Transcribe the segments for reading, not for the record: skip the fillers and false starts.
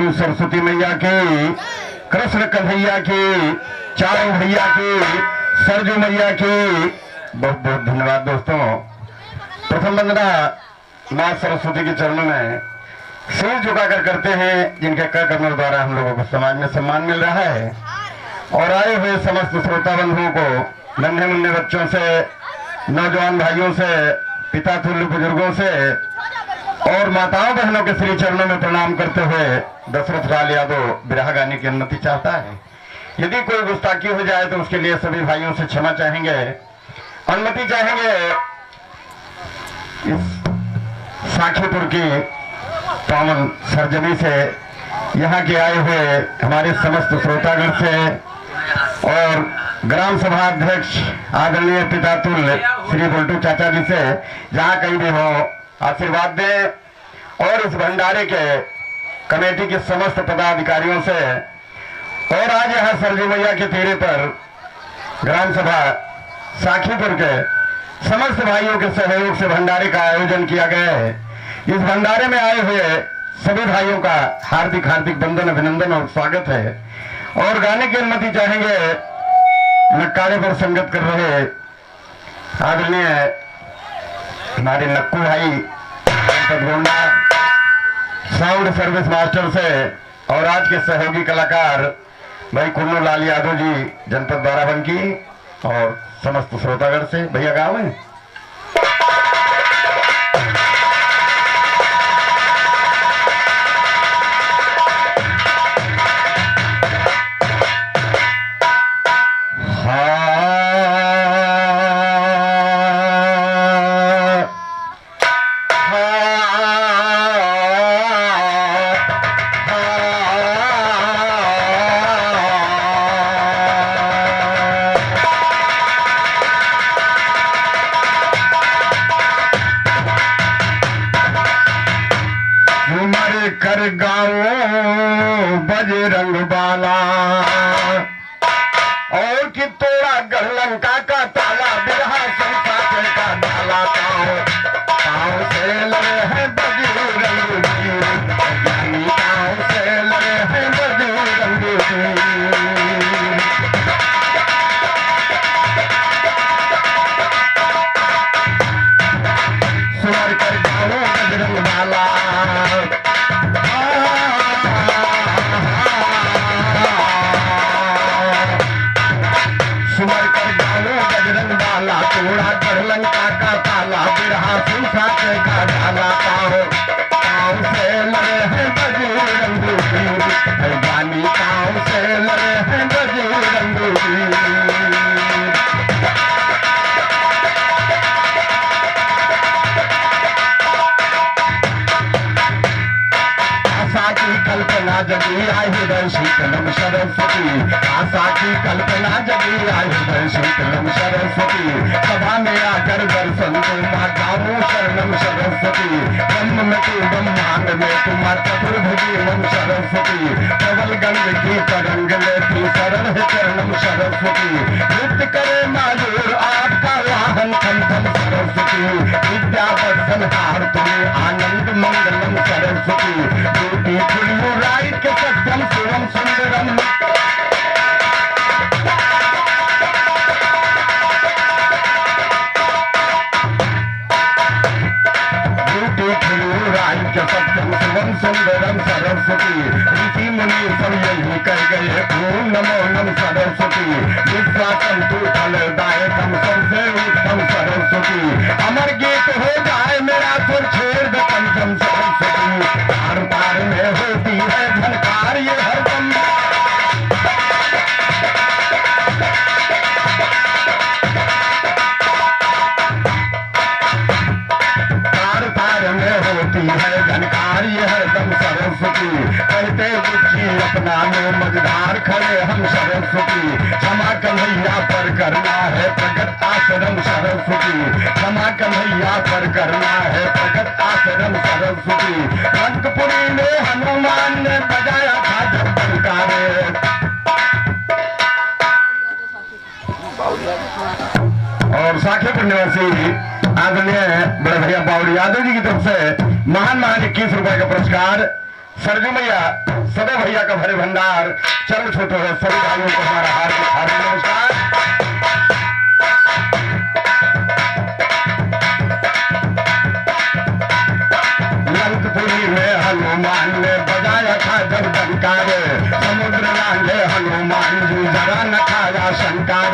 गुरु सरस्वती मैया की, कृष्ण कन्हैया की, चारों भैया की, सरजू मैया की। बहुत बहुत धन्यवाद दोस्तों। प्रथम वंदना मां सरस्वती के चरणों में सिर झुकाकर करते हैं, जिनके कर कर्मों द्वारा हम लोगों को समाज में सम्मान मिल रहा है। और आए हुए समस्त श्रोता बंधुओं को, नन्हे मुन्ने बच्चों से, नौजवान भाइयों से, पिता तुल्य बुजुर्गों से और माताओं बहनों के श्री चरणों में प्रणाम करते हुए दशरथ लाल यादव विरह गाने की अनुमति चाहता है। यदि कोई गुस्ताखी हो जाए तो उसके लिए सभी भाइयों से क्षमा चाहेंगे, अनुमति चाहेंगे। इस साखीपुर की पावन सरजमी से, यहाँ के आए हुए हमारे समस्त श्रोतागण से और ग्राम सभा अध्यक्ष आदरणीय पिता तुल्य श्री बुल्टू चाचा जी से, जहाँ कहीं भी हो आशीर्वाद दें। और इस भंडारे के कमेटी के समस्त पदाधिकारियों से और आज यहाँ सरजू मैया के तीरे पर ग्राम सभा साखीपुर के समस्त भाइयों के सहयोग से भंडारे का आयोजन किया गया है। इस भंडारे में आए हुए सभी भाइयों का हार्दिक हार्दिक वंदन, अभिनंदन और स्वागत है। और गाने की अनुमति चाहेंगे नक्कारे पर संगत कर रहे आदरणीय हमारे नक्कू भाई गोंडा, साउंड सर्विस मास्टर से, और आज के सहयोगी कलाकार भाई कुन्नू लाल यादव जी जनपद बाराबंकी और समस्त श्रोतागण से। भैया गाँव है कर गाओ बजरंग बाला, और कि तोड़ा गढ़लंका का ताला, बिरहा संसार का डाला, ताव से लड़े हैं बजरंग जी, ताव से लड़े हैं बजरंग जी। सुमर कर गाओ बजरंग बाला, सुमर कर गाओ बजरंग बाला, तोड़ा गढ़लंका का ताला, बिरहा संसार का डाला, ताव से लड़े हैं बजरंग जी, जानी ताव से लड़े हैं बजरंग जी। आशा की कल्पना जगी आई हृदय शीतलम सरस्वती, आशा की कल्पना जगी आई हृदय शीतलम सरस्वती, सभा में आकर दर्शन दो माँ गाओ शरणम सरस्वती, ब्रह्म में तू ब्रह्मांड में तुम्हार चतुर्भुजी नम सरस्वती, प्रबल गंग की तरंग लेती सरल है चरणम सरस्वती, नृत्य करे मायूर आपका वाहन खम खम सरस्वती, विद्या दर्शन हार तुम्हें आनंद मंगलम सरस्वती, ब्यूटी फुल राइट के सत्यम शिवम सुंदरम, सत्यम शिवम सुंदरम सरस्वती, ऋषि मुनि सब यही कर गए ओम नमो नम सरस्वती, विश्वासम तू फलदायकम सबसे उत्तम सरस्वती, अमर गीत हो जाए मेरा सुर छेड़ दे पंचम सरस्वती, तार तार में होती है झनकार ये हरदम, तार तार में होती है झनकार ये हरदम सरस्वती, कहते बुद्धि अपना में मझधार खड़े हम सरस्वती, क्षमा कन्हैया पर करना है प्रगट आश्रम सरस्वती, क्षमा कन्हैया पर करना है प्रगट आश्रम सरस्वती, रंगपुरी में हनुमान ने बजाया था जब बनकारे, और साखीपुर निवासी आदरणीय बड़े भैया बावड़ी यादव जी की तरफ से महान महान 21 रुपए का पुरस्कार सरजू मैया सदे भैया का भरे भंडार चरण छोटो है सभी भाइयों को हमारा हार्दिक हार्दिक नमस्कार। लंकपुरी में हनुमान ने बजाया था जब डंकार, समुद्र लांघे हनुमान जी जरा न खाया शंकर,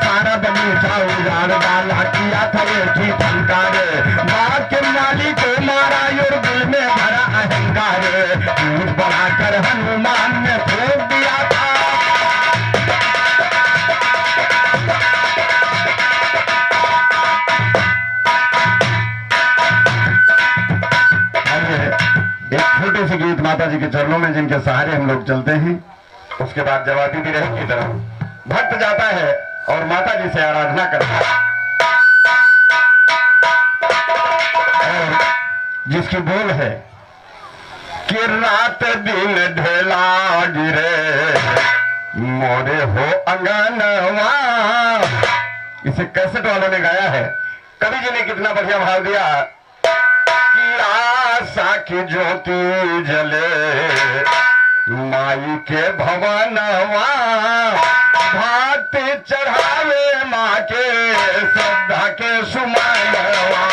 सारा बगीचा उजाड़ डाला किया था एक ही फंकार, बाग के माली को मारा और दिल में भरा अहंकार, दूध बढ़ाकर हनुमान ने फेंक दिया था। एक छोटे से गीत माता जी के चरणों में जिनके सहारे हम लोग चलते हैं, उसके बाद जवाबी भी रहे की तरफ भक्त जाता है और माता जी से आराधना करता है, और जिसकी बोल है कि रात दिन ढेला गिरे मोरे हो अंगनवा। इसे कैसेट वालों ने गाया है, कवि जी ने कितना बढ़िया भाव दिया कि आशा की ज्योति जले माई के भवनवा, भाती चढ़ावे माँ के श्रद्धा के सुमनवा,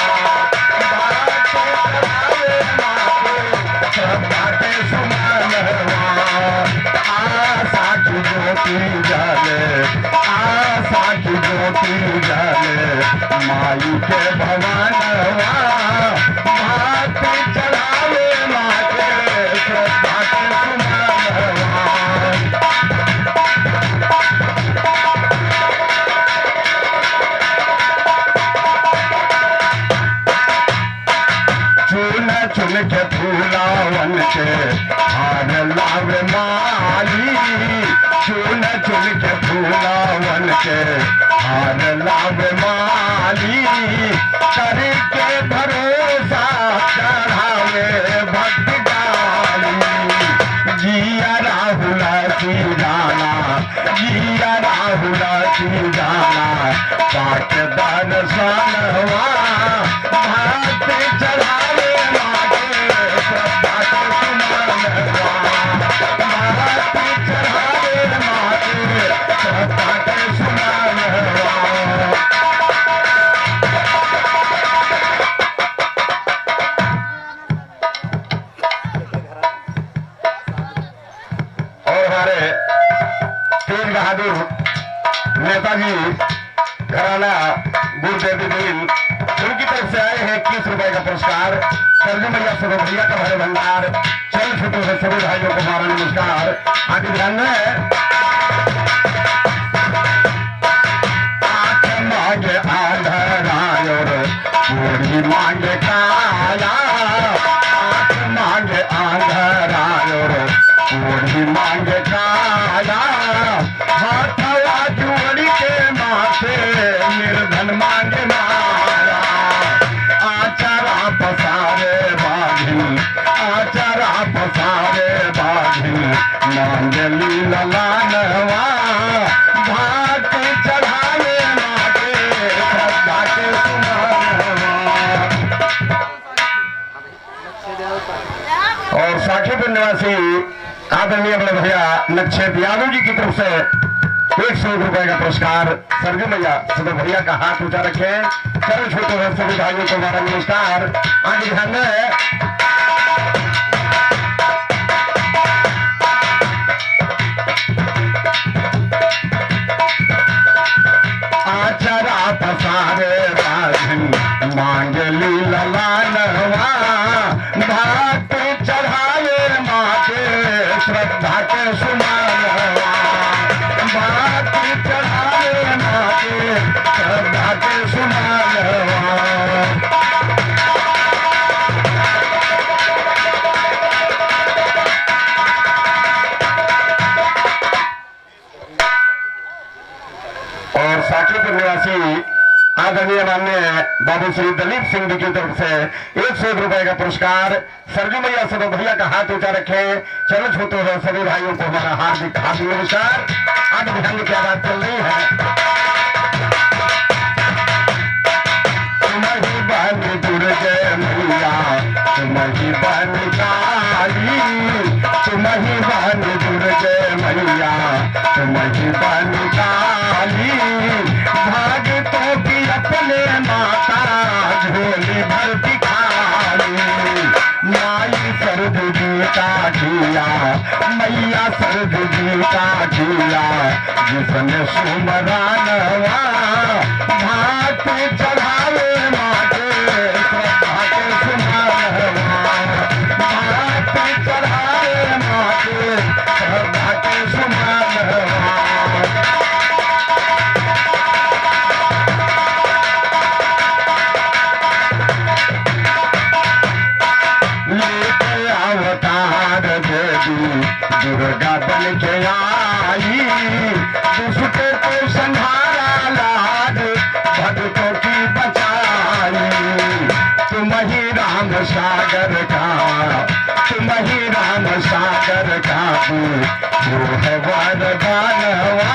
भाती चढ़ावे माँ के श्रद्धा के सुमनवा, आशा की ज्योति जले, आशा की ज्योति जले माई के भवनवा, भाती चढ़ावे माँ के श्रद्धा के सुमनवा। चुन चुन के फूलावन के हार लावे माली, चुन चुन के फूलावन के हार लावे माली, करके भरोसा चढ़ावे भक्त डाली, जिया राहुल की जाना, जिया राहुल की जाना, पाक दर्शनवा, भक्त चढ़ावे माँ के श्रद्धा के सुमनवा, भक्त चढ़ावे माँ के श्रद्धा के सुमनवा। और हमारे तेज बहादुर नेताजी घराना गुरुदेवी दिन उनकी तरफ से आए हैं 21 रुपए का पुरस्कार। सरजू मैया सदो भैया का भरे भंडार चल छोटो से सभी भाइयों को हमारा नमस्कार। आगे ध्यान में आंख मांगे आंधरायोर पूरी मांगे काया, आंख मांगे आंधरायोर पूरी मांगे काया, हाथवा जोड़ी के माथे निर्धन मांगे माया, आचारा पसारे बाधिन, आचारा पसारे बाधिन मांगे लीलानवा, भाती चढ़ावे माँ के श्रद्धा के सुमनवा। और साखीपुर निवासी आदरणीय बड़े भैया नक्षेप यादव जी की तरफ से 100 रुपए का पुरस्कार। सरजू मैया सदो भैया का हाथ ऊंचा रखे, चरण छोटे हुए सभी भाइयों को हमारा नमस्कार। आगे ध्यान में आचरा पसारे बाधिन मांगे लीलानवा, भाती चढ़ावे माँ के श्रद्धा के सुमनवा, भाती चढ़ावे माँ के श्रद्धा के सुमनवा। और साखीपुर निवासी आदरणीय माननीय बाबू श्री दलीप सिंह जी की तरफ से 100 रुपए का पुरस्कार। सरजू मैया सदो भैया का हाथ ऊंचा रखे, चरण छूते हुए सभी भाइयों को हमारा हार्दिक हार्दिक नमस्कार। आज ध्यान की बात चल रही है, तुम्हारी बन दुर्गे मैया, तुम्हारी बन काली, आरती खाली माई सरद जी का किया मैया सरद जी का किया जिसने सुमरानवा भात चढ़ावे माटे श्रद्धा के सुमरनवा भात चढ़ावे माटे श्रद्धा के सुमरनवा दुर्गा बन के आई दुष्ट को संहारा लाज भक्तों की बचाई तुम ही राम सागर का तुम ही राम सागर का जो है वरदानवा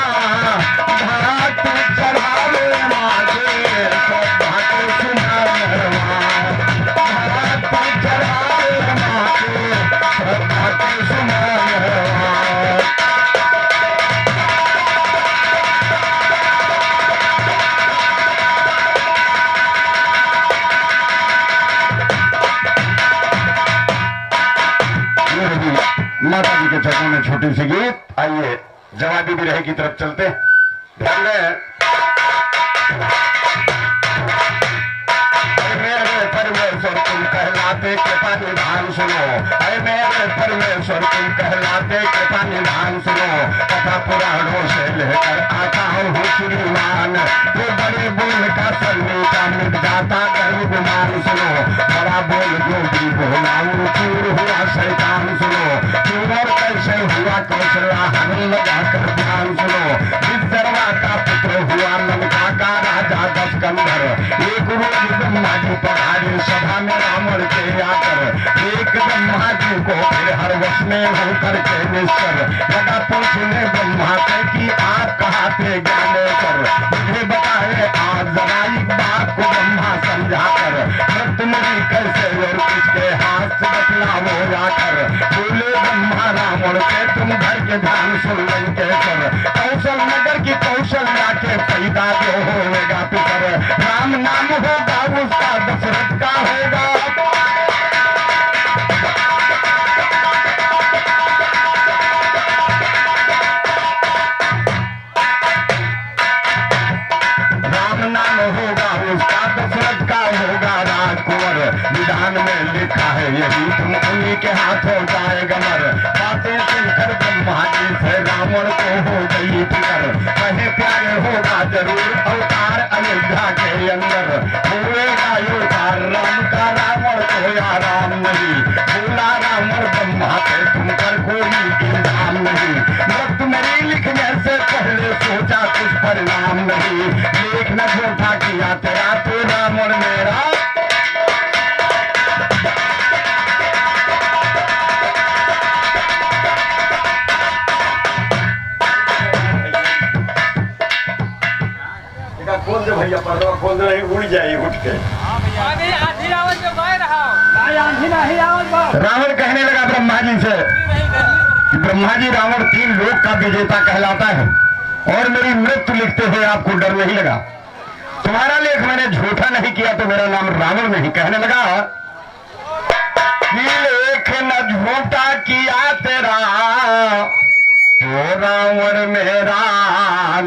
भात चढ़ावे मागे श्रद्धा के सुमरनवा भात चढ़ावे मागे श्रद्धा के सुमरनवा माता जी के चरणों में छोटी सी गीत। आइए जवाबी बिरहे की तरफ चलते हैं। ध्यान दें। मेरे परमेश्वर तुम कहलाते कृपा निधान सुनो अरे मेरे परमेश्वर तुम कहलाते कृपा निधान सुनो कथा पुराणों से लेकर आता हूँ श्रीमान वो बड़े बोल का सन्नी का मिट जाता गर्व गुमान सुनो बड़ा बोल जो भी बोला वो चूर हुआ शैतान सुनो चूर और कैसे हुआ कौशला हमें लगाकर ध्यान सुनो विश्वकर्मा का पुत्र हुआ लंका का राजा दशकंधर एक रोज ब्रह्मा जी पधारे सभा में रावण के आकर एक ब्रह्मा जी को फिर हर वश में होकर के निश्चर लगा पूछने ब्रह्मा से कि आप कहाते ज्ञानेश्वर मुझे बताए आज जरा एक बात को ब्रह्मा समझा कर तुम्हारी कैसे और किसके हाथ से बतलाओ जाकर बोले ब्रह्मा रावण से तुम घर के ध्यान सुन लंकेश्वर कौशल नगर की कौशल्या के पैदा जो होगा पितर राम नाम होगा उसका दशरथ का होगा राम नाम होगा उसका दशरथ का होगा राजकुंवर विधान में लिखा है यही तुम उन्हीं के हाथों जाएगा मर बातें सुनकर ब्रह्मा जी से रावण को हो गई फिकर कहे प्यारे होगा जरूर अवतार अयोध्या के अंदर होएगा अवतार राम का रावण को या राम नहीं बोला रावण ब्रह्मा से तुम पर कोई इल्जाम नहीं मृत्यु मेरी लिखने से पहले सोचा कुछ परिणाम नहीं लेख न झूठा किया तेरा तो रावण मेरा खोल दे भैया पर्दा खोल दे नहीं उड़ जाए उठ के रावण कहने लगा ब्रह्मा जी से कि ब्रह्मा जी रावण 3 लोक का विजेता कहलाता है और मेरी मृत्यु लिखते हुए आपको डर नहीं लगा तुम्हारा लेख मैंने झूठा नहीं किया तो मेरा नाम रावण नहीं कहने लगा कि लेख न झूठा किया तेरा तो रावण मेरा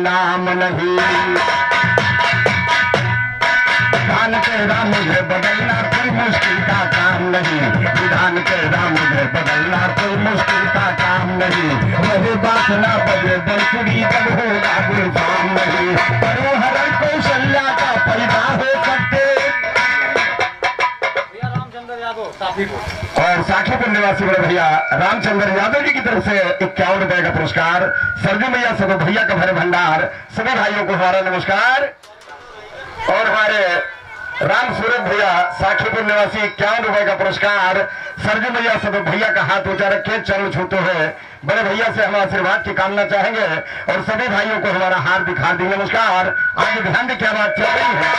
नाम नहीं विधान तेरा मुझे बदलना कोई मुश्किल का काम नहीं विधान तेरा मुझे बदलना कोई मुश्किल का काम नहीं वही बात ना बजे बंसुरी जब होगा गुलफाम नहीं परोहरण कौशल्या का पैदा हो सकते और साखीपुर निवासी बड़े भैया रामचंद्र यादव जी की तरफ से 51 रुपए का पुरस्कार सरजू मैया सब भैया का भरे भंडार सभी भाइयों को हमारा नमस्कार और हमारे राम सूरत भैया साखीपुर निवासी 51 रुपए का पुरस्कार सरजू मैया सब भैया का हाथ ऊंचा रखे चरण छूते हुए बड़े भैया से हम आशीर्वाद की कामना चाहेंगे और सभी भाइयों को हमारा हार्दिक हार्दिक नमस्कार। आगे ध्यान दें क्या बात चल रही है।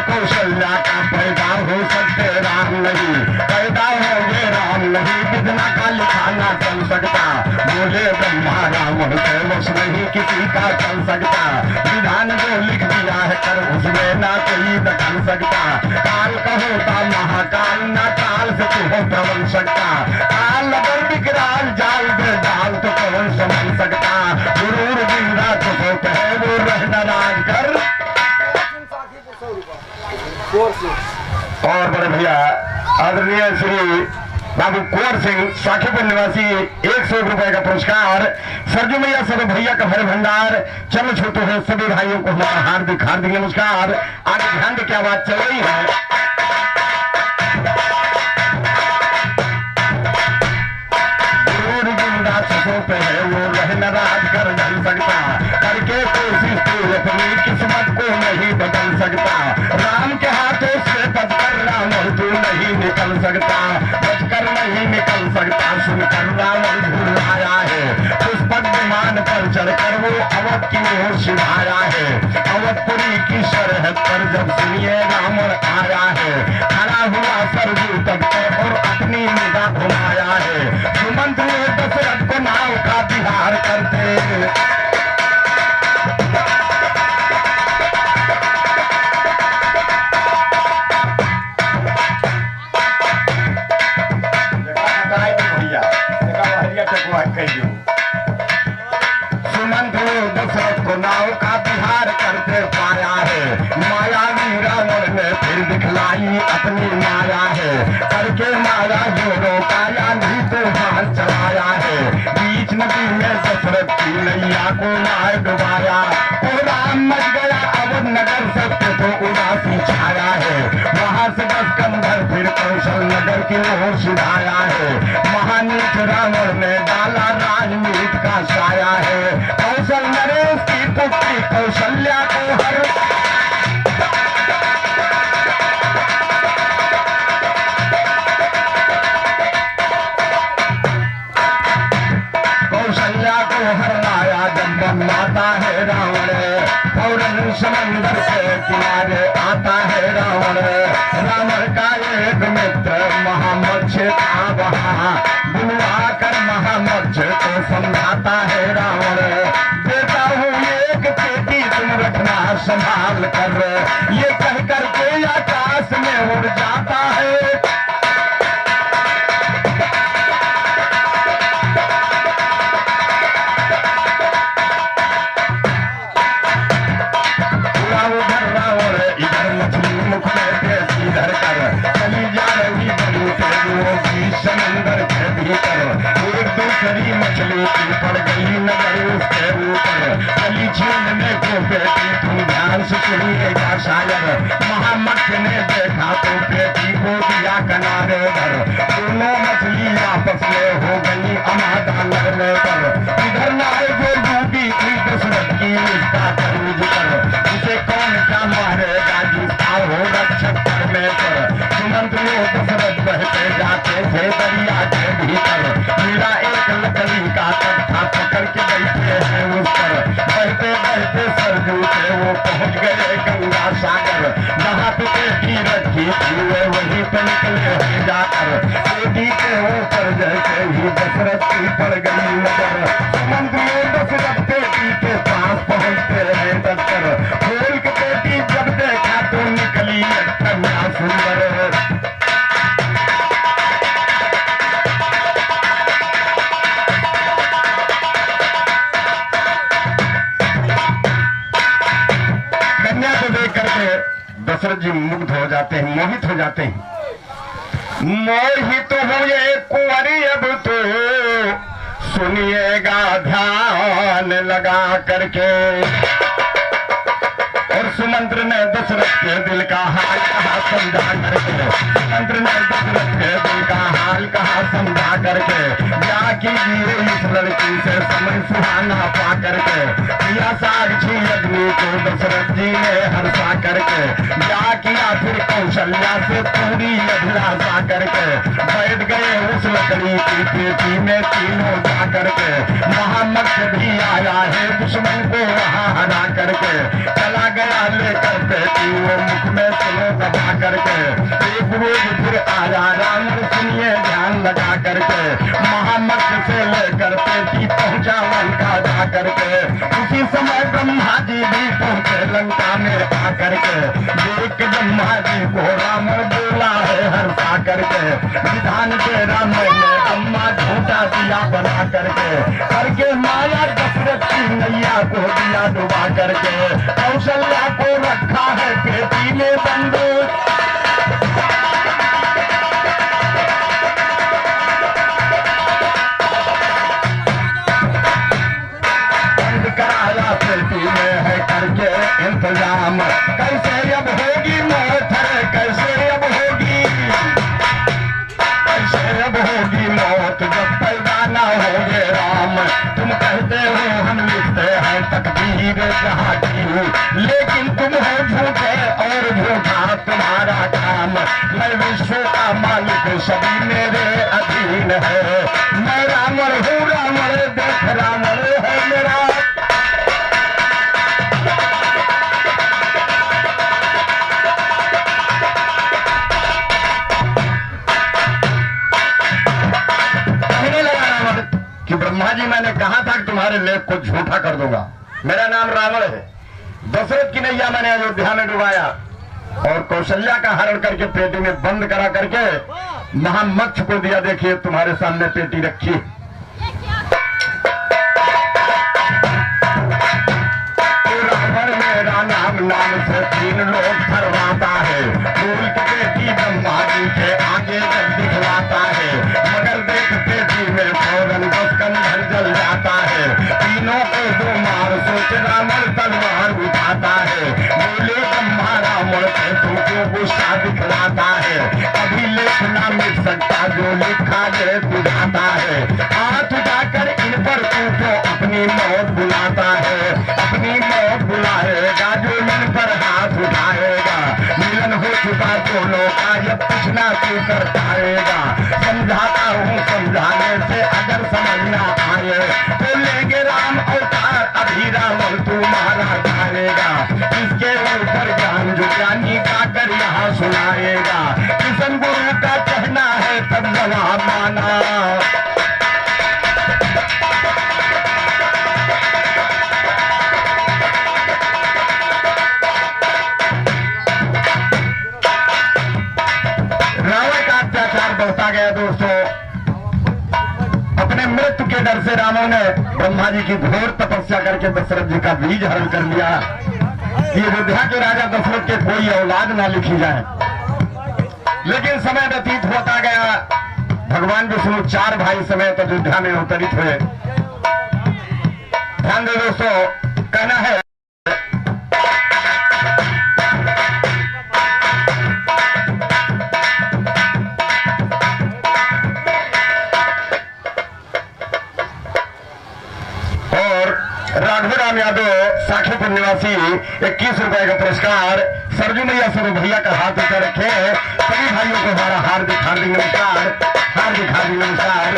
कौशल्या का पैदा हो सकते राम नहीं पैदा होंगे राम नहीं विधना का लिखाना चल सकता बोले ब्रह्मा रावण से वो दोष नहीं किसी का चल सकता, विधान जो लिख दिया है कर उसमें ना कोई दखल सकता, काल का होता महाकाल ना काल से तू हो प्रबल सकता, काल अगर विकराल जाल दे डाल तो कौन संभल सकता, गुरूर जिंदा तो सोते है वो रहना राज कर। और बड़े भैया आदरणीय श्री बाबू कुंवर सिंह साखीपुर निवासी 100 रुपए का पुरस्कार, सरजू मैया सब भैया का भर भंडार, चलो छोटे हैं सभी भाइयों को हमारा हार्दिक हार्दिक नमस्कार। आगे ध्यान दे क्या बात चल रही है। पे है वो रहना राज कर ढल सकता, करके कोशिश तू अपनी किस्मत को नहीं बदल सकता, राम के हाथों से बचकर राम और तू नहीं निकल सकता, बचकर नहीं निकल सकता, सुनकर राम और धूल आया है, पुष्पक विमान पर चढ़कर वो अवध की ओर सिधाया है, अवधपुरी की सरहद पर जब सुनिए राम आया है, खड़ा हुआ सरजू तक और अपनी निगाह घुमाया है, सुमंत ने दशरथ को नाव का विहार करते, सुमंत ने दशरथ को नाव का विहार करते पाया है, मायावी रावण ने फिर दिखलाई अपनी माया है, करके माया जोड़ों का नहीं तूफान चलाया है, बीच नदी में दशरथ की नैया को मार डुबाया, राम मच गया अवध नगर सत्य तो उदासी छाया है, वहां से बस कंधर फिर कौशल नगर की ओर सिधाया है, महानीच रावण ने डाला राजनीत का साया है, कौशल नरेश की पुत्री कौशल्या को हर हरनाया जब बनवाता है रावण, फौरन समंदर के किनारे आता है रावण, रावण का एक मित्र महामत्स्य था वहाँ, बुलवा कर महामत्स्य को समझाता है रावण, देता हूँ एक पेटी तुम रखना संभाल कर, ये कह करके आकाश में उड़ जाता है, समंदर के भीतर एक दूसरी मछली की पड़ गई नजर उसके ऊपर, गली छीनने को बेटी तुम ध्यान से सुनिएगा शायर, महामत्स्य ने देखा तो बेटी को दिया किनारे पर, दोनों मछली आपस में हो गई अमादा लड़ने पर, इधर नाव जो डूबी थी दशरथ की इसका खरीद कर, उसे कौन क्या मारेगा जिसका हो रक्षक करने पर, सुमंत लोग दशरथ बहते जाते थे दरिया के भीतर, मेरा एक लकड़ी का तख्ता पकड़ के बैठे हैं उस पर, बहते बहते सरजू से वो पहुंच गए गंगा सागर, जहाँ पे बेटी रखी थी वे वहीं पे निकले हैं जाकर, बेटी के ऊपर जैसे ही दशरथ की पड़ गई नजर, सुमंत लोग दशरथ बेटी के पास पहुंचते हैं दफ्तर, खोल के बेटी जब देखा तो निकली कन्या सुंदर, दशरथ जी मुग्ध हो जाते हैं, मोहित हो जाते हैं, मोहित हुए कुंवरी अब तो सुनिएगा ध्यान लगा करके, और सुमंत्र ने दशरथ के दिल का हाल कहा समझा करके, सुमंत्र ने दशरथ के दिल का हाल कहा समझा करके, क्या कीजिए इस लड़की से समय सुहाना पा करके, किया साक्षी अग्नि को दशरथ जी ने हर्षा करके, क्या किया फिर कौशल्या से पूरी अभिलाषा करके, बैठ गए उस लकड़ी की पेटी में तीनों जा करके, महामत्स्य भी आया है दुश्मन को वहां हरा करके, चला गया लेकर बेटी वो मुख में सुनो दबा करके, एक रोज फिर आया रावण सुनिए ध्यान लगा करके, महामत्स्य से लेकर बेटी पहुंचा लंका बना करके। उसी समय ब्रह्मा जी भी पहुंचे लंका में आकर के। देख ब्रह्मा जी को रावण बोला है हंसा करके। विधान के राम ने ब्रह्मा झूठा दिया बना करके माया दशरथ की नैया को दिया डुबा करके। कौशल्या को रखा है पेटी में बंद। कराया पेटी में है करके इंतजाम। कैसे अब होगी मौत है, कैसे अब होगी, कैसे अब होगी मौत जब पैदा ना होंगे राम। तुम कहते हो हम लिखते हैं तकदीर जहाँ की, लेकिन तुम हो झूठे और झूठा तुम्हारा काम। मैं विश्व का मालिक सभी मेरे अधीन है। मैं रावण हूँ रावण, देख रावण है मेरा। ब्रह्मा जी मैंने कहा था कि तुम्हारे लेख को झूठा कर दूंगा। मेरा नाम रावण है। दशरथ की नैया मैंने अयोध्या में डुबाया और कौशल्या का हरण करके पेटी में बंद करा करके महामक्ष को दिया। देखिए तुम्हारे सामने पेटी रखी। रावण मेरा नाम से 3 लोग फरमाता है। फूल की बेटी ब्रह्मा जी के आगे जब दिखलाता है, मगर देख पेटी में फौरन 10 कंधर जल जाता है। तीनों को 2 मार सोच रावण तलवार उठाता है। बोले ब्रह्मा रावण से तुमको गुस्सा दिखलाता है। अभी लेख ना मिट सकता जो लिखा है बुझाता है। हाथ उठाकर इन पर तू अपनी मौत बुलाता है। अपनी मौत बुलाएगा जो इन पर हाथ उठाएगा। मिलन हो चुका दोनों का, ये पूछना तू कर पाएगा। समझाता हूँ समझाने से अगर समझ ना आए तो लेंगे राम अवतार, अभी रावण तुम्हारा जाएगा। इसके ऊपर ज्ञान जो ज्ञानी का कर यहाँ सुनाएगा। किशन गुरु का कहना है तब जवाब माना। बढ़ता गया दोस्तों। अपने मृत्यु के डर से रावण ने ब्रह्मा जी की घोर तपस्या करके दशरथ जी का बीज हरण कर लिया कि अयोध्या के राजा दशरथ के कोई औलाद ना लिखी जाए। लेकिन समय व्यतीत होता गया। भगवान विष्णु 4 भाई समेत अयोध्या में अवतरित हुए। ध्यान दे दोस्तों, कहना है राघवराम यादव साखीपुर निवासी 21 रुपए का पुरस्कार सरजू मैया सर भैया का हाथ ऊपर रखे। सभी भाइयों को हमारा हार्दिक हार्दिक नमस्कार, हार्दिक हार्दिक नमस्कार।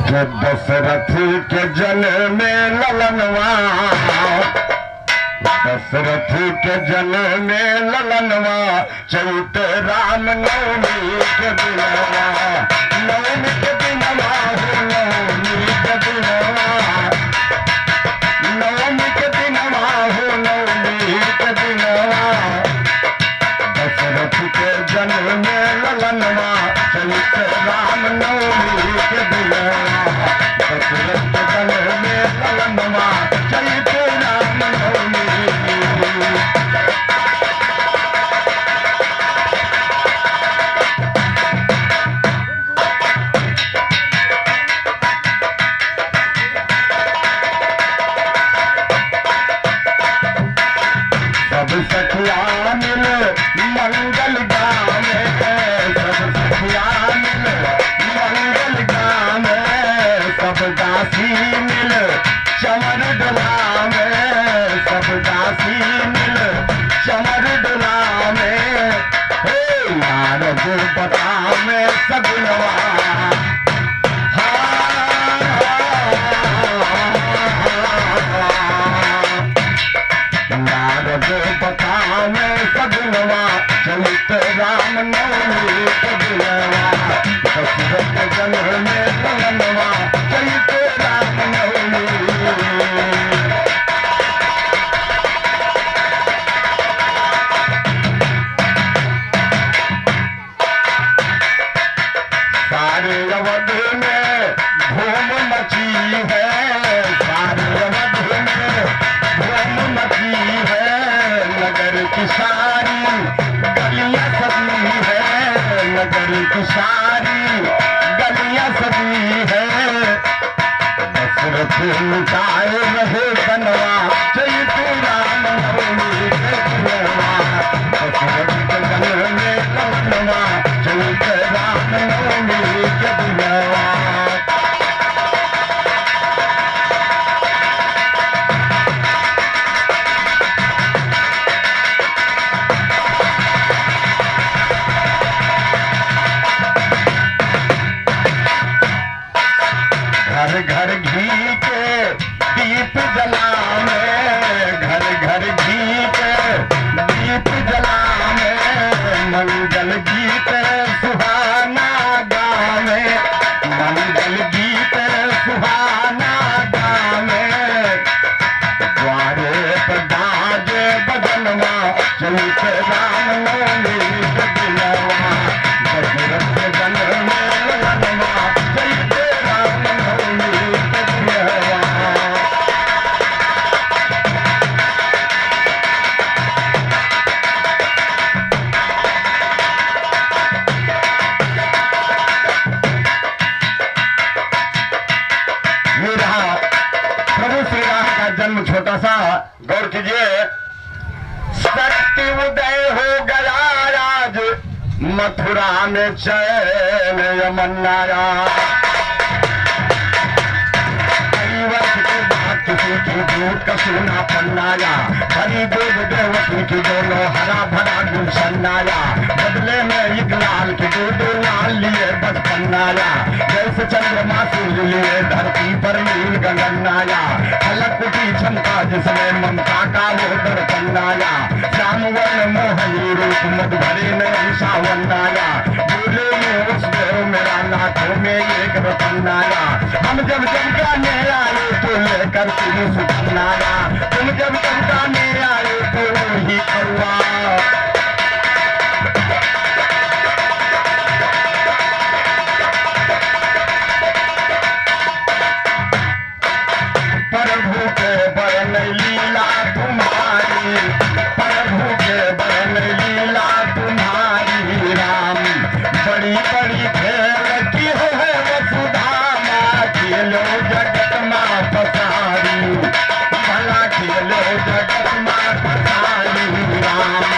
के दशरथ के जन्म में ललनवा, दशरथ के जन्म में ललनवा, चैत राम नवमी के दिनवा, नवमी के दिनवा हो नवमी के दिनवा, नवमी के दिनवा हो नवमी के दिनवा। दशरथ के जन्म में ललनवा, चैत राम नवमी के दिनवा, दशरथ के जन्म में ललनवा, चैत राम नवमी। लुटाए रहे बनवा चैत राम नवमी के दिनवा दशरथ के जन्म में कवनवा चैत राम नवमी के दिनवा। घर घर घी के दीप जलावे घर घर घी के दीप जलावे मंगल गीत सुहाना गावे मंगल गीत सुहाना गावे द्वारे पर बाजे बजनवा चैत राम नवमी के दिनवा दशरथ के जन्म में ललनवा चैत राम नवमी के दिनवा। ये रहा प्रभु श्री राम का जन्म। छोटा सा गौर कीजिए। शक्ति उदय हो गया आज मथुरा में चैन यमन्नाया कई वर्ष के बाद किसी की दूध का सुना पन्नाया हरी दूध देवती की दोनों हरा भरा गुलशन्नाया बदले में एक लाल की दूध लाल लिए बचपन्नाया जैसे चंद्रमा सूर्य लिए धरती पर नील गगनाया फलक की क्षमता जिसमें ममता का वो दर्पन्नाया श्याम वर्ण मोहनी रूप मधुभरी में सावन्नाया बोले में उस देव मेरा नाथों में एक रतन्नाया हम जब चमकाने आए तो लेकर तुम सुखनाया तुम जब चमकाने आए तो वही कौआ प्रभु के बरन लीला तुम्हारी प्रभु के बरन लीला तुम्हारी राम बड़ी बड़ी खेल की है वसुधा माँ खेलो जगत माँ पसारी भला खेलो जगत माँ पसारी राम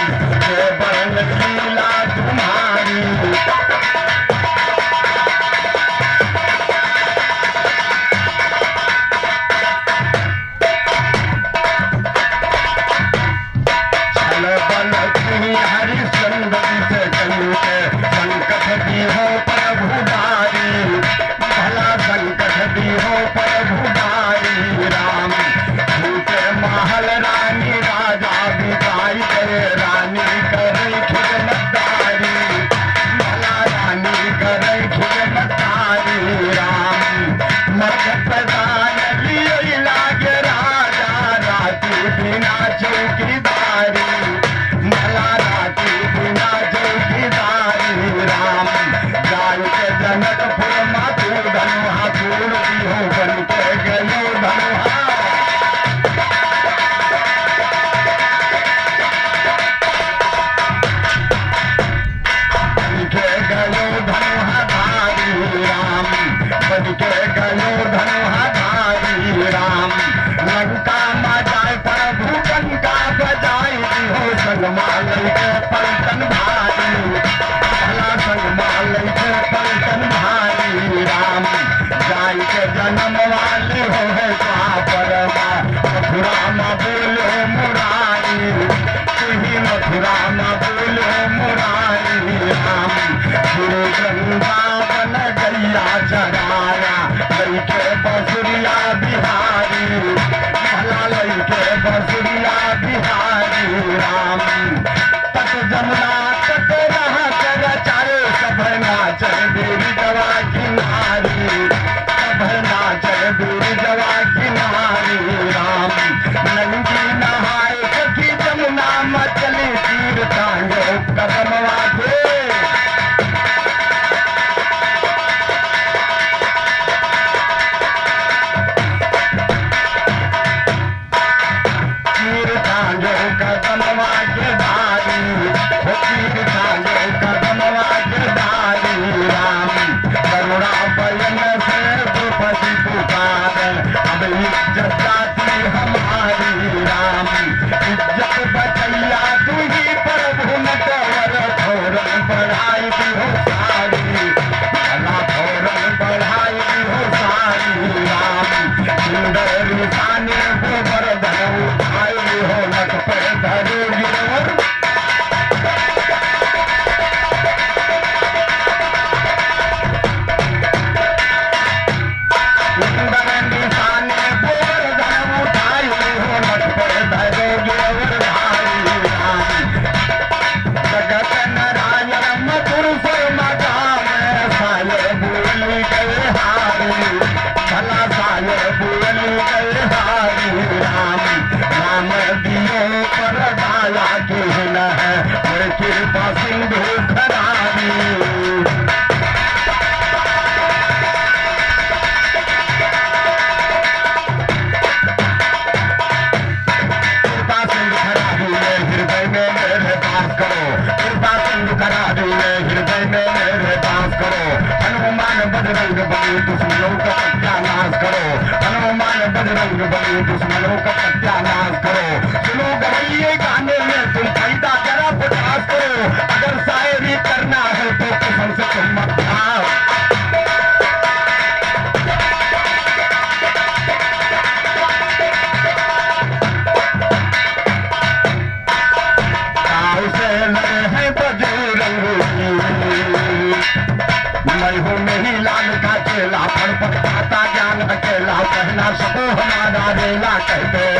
साने गोवर्धन उठाए हो लख पे धरो गिरवर कृपा सिंधु खराबी हृदय में मेरे पास करो कृपा सिंधु खराबी में हृदय में मेरे पास करो हनुमान बजरंग बली दुश्मनों का सत्यानाश करो हनुमान बजरंग बली दुश्मनों का सत्यानाश करो सुनो गवैये गाने में तुम पैदा जरा प्रयास करो अगर शायरी करना है तो कसम से तुम मत खाओ मैं हूँ नहीं लाल का चेला फड़फट पाता ज्ञान अकेला कहना सबो हमारा रेला कहते